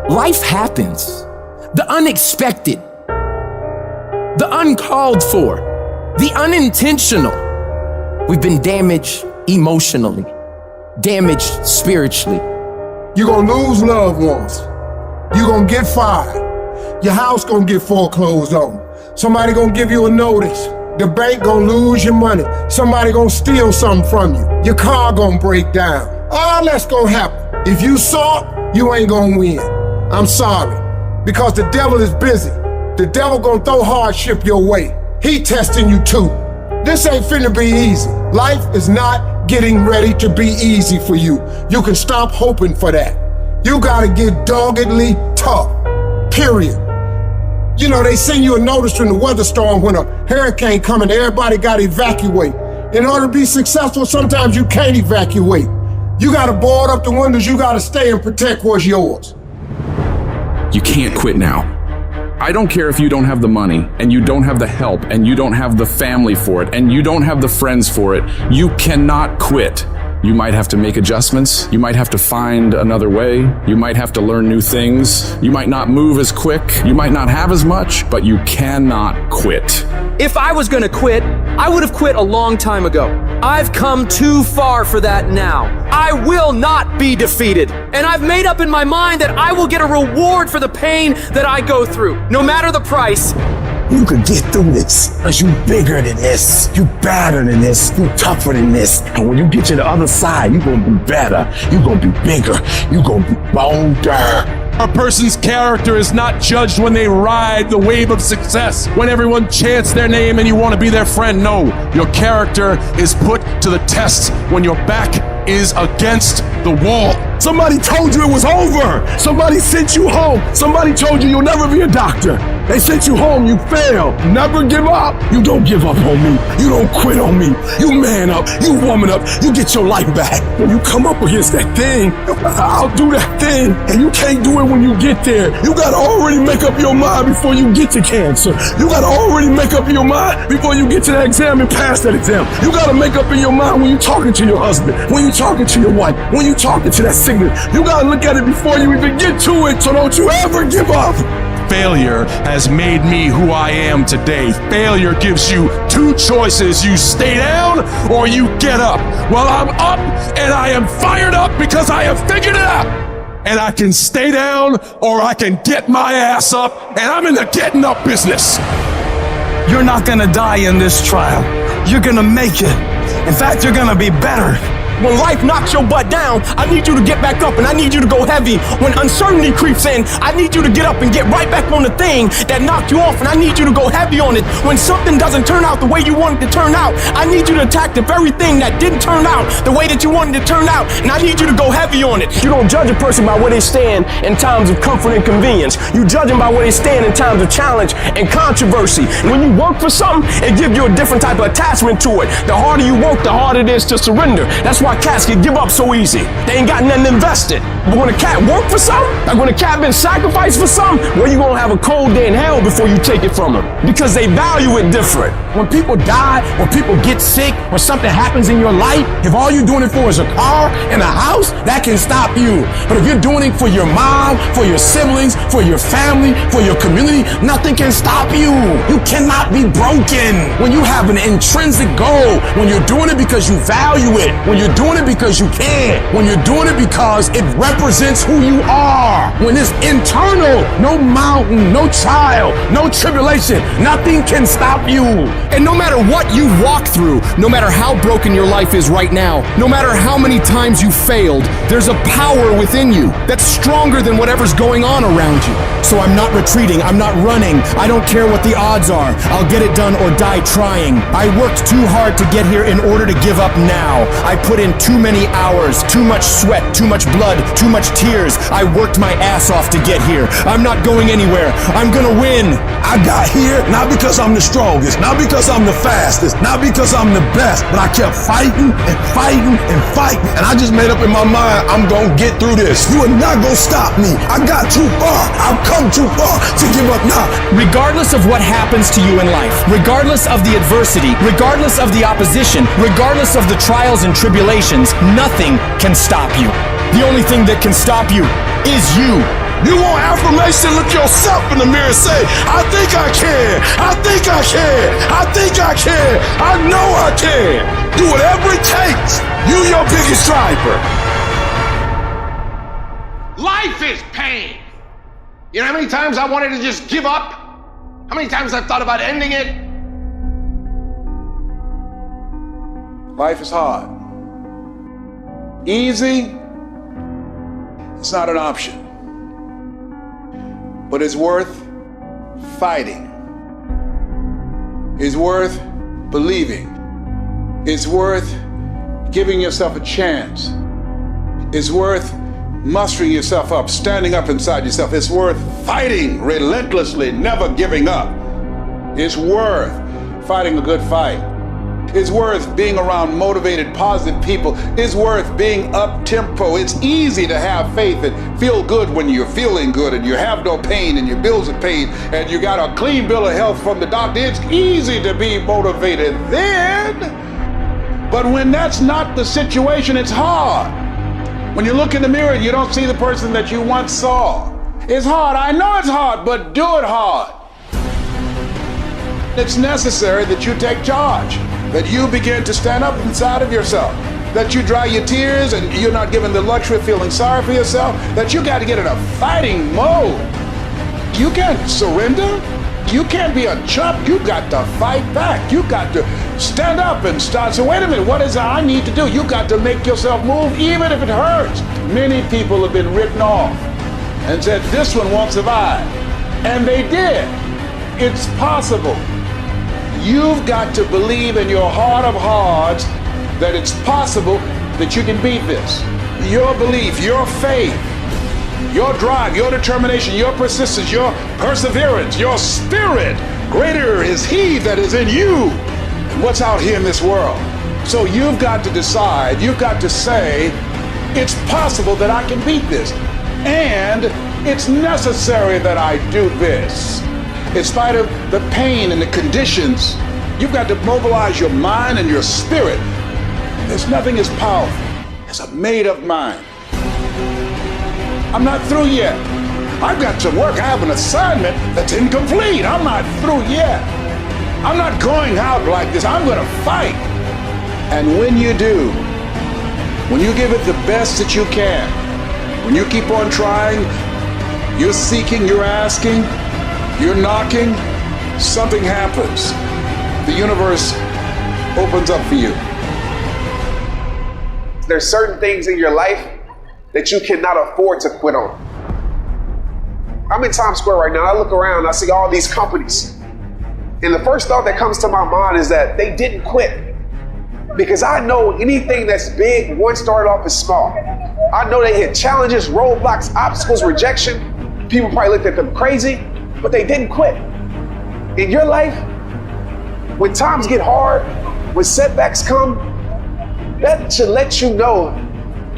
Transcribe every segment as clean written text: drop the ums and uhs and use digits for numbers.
Life happens. The unexpected, the uncalled for, the unintentional. We've been damaged emotionally, damaged spiritually. You're gonna lose loved ones. You're gonna get fired. Your house gonna get foreclosed on. Somebody gonna give you a notice. The bank gonna lose your money. Somebody gonna steal something from you. Your car gonna break down. All that's gonna happen. If you saw it, you ain't gonna win. I'm sorry, because the devil is busy. The devil gonna throw hardship your way. He testing you too. This ain't finna be easy. Life is not getting ready to be easy for you. You can stop hoping for that. You gotta get doggedly tough, period. You know, they send you a notice from the weather storm when a hurricane coming, everybody gotta evacuate. In order to be successful, sometimes you can't evacuate. You gotta board up the windows, you gotta stay and protect what's yours. You can't quit now. I don't care if you don't have the money, and you don't have the help, and you don't have the family for it, and you don't have the friends for it. You cannot quit. You might have to make adjustments. You might have to find another way. You might have to learn new things. You might not move as quick. You might not have as much, but you cannot quit. If I was gonna quit, I would have quit a long time ago. I've come too far for that now. I will not be defeated. And I've made up in my mind that I will get a reward for the pain that I go through, no matter the price. You could get through this, because you bigger than this, you better than this, you tougher than this. And when you get to the other side, you gonna be better, you gonna be bigger, you gonna be bolder. A person's character is not judged when they ride the wave of success, when everyone chants their name and you want to be their friend. No, your character is put to the test when your back is against the wall. Somebody told you it was over. Somebody sent you home. Somebody told you you'll never be a doctor. They sent you home, you failed. Never give up. You don't give up on me. You don't quit on me. You man up, you woman up, you get your life back. When you come up against that thing, I'll do that thing. And you can't do it when you get there. You gotta already make up your mind before you get to cancer. You gotta already make up your mind before you get to that exam and pass that exam. You gotta make up in your mind when you're talking to your husband, when you're talking to your wife, when you're talking to that sickness. You gotta look at it before you even get to it, so don't you ever give up. Failure has made me who I am today. Failure gives you two choices. You stay down or you get up. Well, I'm up and I am fired up because I have figured it out. And I can stay down or I can get my ass up, and I'm in the getting up business. You're not gonna die in this trial. You're gonna make it. In fact, you're gonna be better. When life knocks your butt down, I need you to get back up and I need you to go heavy. When uncertainty creeps in, I need you to get up and get right back on the thing that knocked you off, and I need you to go heavy on it. When something doesn't turn out the way you want it to turn out, I need you to attack the very thing that didn't turn out the way that you wanted it to turn out, and I need you to go heavy on it. You don't judge a person by where they stand in times of comfort and convenience. You judge them by where they stand in times of challenge and controversy. When you work for something, it gives you a different type of attachment to it. The harder you work, the harder it is to surrender. That's why cats can give up so easy. They ain't got nothing invested. But when a cat work for something, like when a cat been sacrificed for something, well, you gonna have a cold day in hell before you take it from them, because they value it different. When people die, when people get sick, when something happens in your life, if all you're doing it for is a car and a house, that can stop you. But if you're doing it for your mom, for your siblings, for your family, for your community, nothing can stop you. You cannot be broken. When you have an intrinsic goal, when you're doing it because you value it, when you're doing it because you can, when you're doing it because it represents who you are, when it's internal, no mountain, no trial, no tribulation, nothing can stop you. And no matter what you walk through, no matter how broken your life is right now, no matter how many times you failed, there's a power within you that's stronger than whatever's going on around you. So I'm not retreating, I'm not running, I don't care what the odds are. I'll get it done or die trying. I worked too hard to get here in order to give up now. I put in too many hours, too much sweat, too much blood, too much tears. I worked my ass off to get here. I'm not going anywhere. I'm gonna win. I got here not because I'm the strongest, not because I'm the fastest, not because I'm the best, but I kept fighting and fighting and fighting. And I just made up in my mind, I'm gonna get through this. You are not gonna stop me. I got too far. I've come too far to give up now. Regardless of what happens to you in life, regardless of the adversity, regardless of the opposition, regardless of the trials and tribulations, nothing can stop you. The only thing that can stop you is you. You want affirmation? Look yourself in the mirror and say, I think I can. I think I can. I think I can. I know I can. Do whatever it takes. You your biggest driver. Life is pain. You know how many times I wanted to just give up? How many times I've thought about ending it? Life is hard. Easy, it's not an option. But it's worth fighting. It's worth believing. It's worth giving yourself a chance. It's worth mustering yourself up, standing up inside yourself. It's worth fighting relentlessly, never giving up. It's worth fighting a good fight. It's worth being around motivated, positive people. It's worth being up-tempo. It's easy to have faith and feel good when you're feeling good and you have no pain and your bills are paid and you got a clean bill of health from the doctor. It's easy to be motivated then. But when that's not the situation, it's hard. When you look in the mirror and you don't see the person that you once saw. It's hard. I know it's hard, but do it hard. It's necessary that you take charge, that you begin to stand up inside of yourself, that you dry your tears and you're not given the luxury of feeling sorry for yourself, that you got to get in a fighting mode. You can't surrender. You can't be a chump. You got to fight back. You got to stand up and start. So wait a minute, what is it I need to do? You got to make yourself move even if it hurts. Many people have been written off and said, this one won't survive. And they did. It's possible. You've got to believe in your heart of hearts that it's possible that you can beat this. Your belief, your faith, your drive, your determination, your persistence, your perseverance, your spirit. Greater is He that is in you than what's out here in this world. So you've got to decide, you've got to say, it's possible that I can beat this. And it's necessary that I do this. In spite of the pain and the conditions, you've got to mobilize your mind and your spirit. There's nothing as powerful as a made-up mind. I'm not through yet. I've got to work. I have an assignment that's incomplete. I'm not through yet. I'm not going out like this. I'm going to fight. And when you do, when you give it the best that you can, when you keep on trying, you're seeking, you're asking, you're knocking, something happens. The universe opens up for you. There's certain things in your life that you cannot afford to quit on. I'm in Times Square right now. I look around, I see all these companies. And the first thought that comes to my mind is that they didn't quit. Because I know anything that's big once started off as small. I know they hit challenges, roadblocks, obstacles, rejection. People probably looked at them crazy, but they didn't quit. In your life, when times get hard, when setbacks come, that should let you know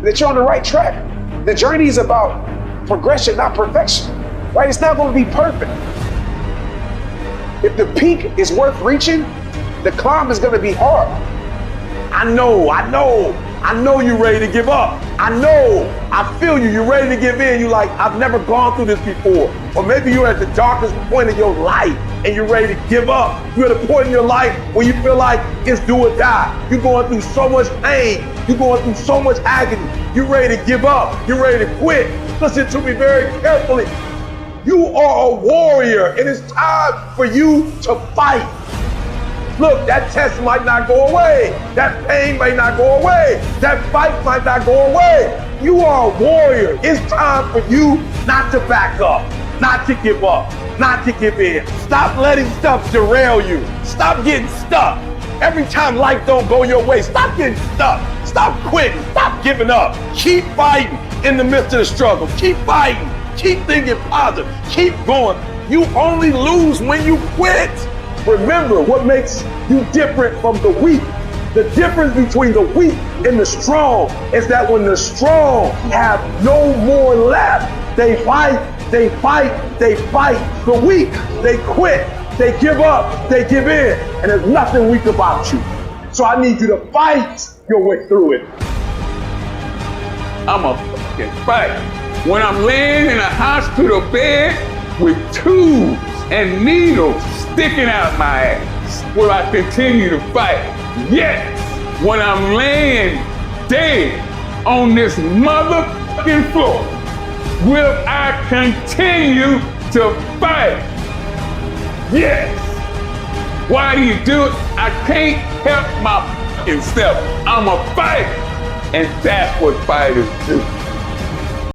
that you're on the right track. The journey is about progression, not perfection, right? It's not going to be perfect. If the peak is worth reaching, the climb is going to be hard. I know you're ready to give up. I feel you. You're ready to give in. You're like, I've never gone through this before. Or maybe you're at the darkest point of your life and you're ready to give up. You're at a point in your life where you feel like it's do or die. You're going through so much pain. You're going through so much agony. You're ready to give up. You're ready to quit. Listen to me very carefully. You are a warrior, and it's time for you to fight. Look, that test might not go away. That pain might not go away. That fight might not go away. You are a warrior. It's time for you not to back up, not to give up, not to give in. Stop letting stuff derail you. Stop getting stuck. Every time life don't go your way, stop getting stuck. Stop quitting. Stop giving up. Keep fighting in the midst of the struggle. Keep fighting. Keep thinking positive. Keep going. You only lose when you quit. Remember, what makes you different from the weak? The difference between the weak and the strong is that when the strong have no more left, they fight, they fight, they fight. The weak, they quit, they give up, they give in, and there's nothing weak about you. So I need you to fight your way through it. I'm a fucking fight. when I'm laying in a hospital bed with tubes and needles sticking out my ass, will I continue to fight? Yes, when I'm laying dead on this motherfucking floor, will I continue to fight? Yes. Why do you do it? I can't help my fucking self. I'm a fighter. And that's what fighters do.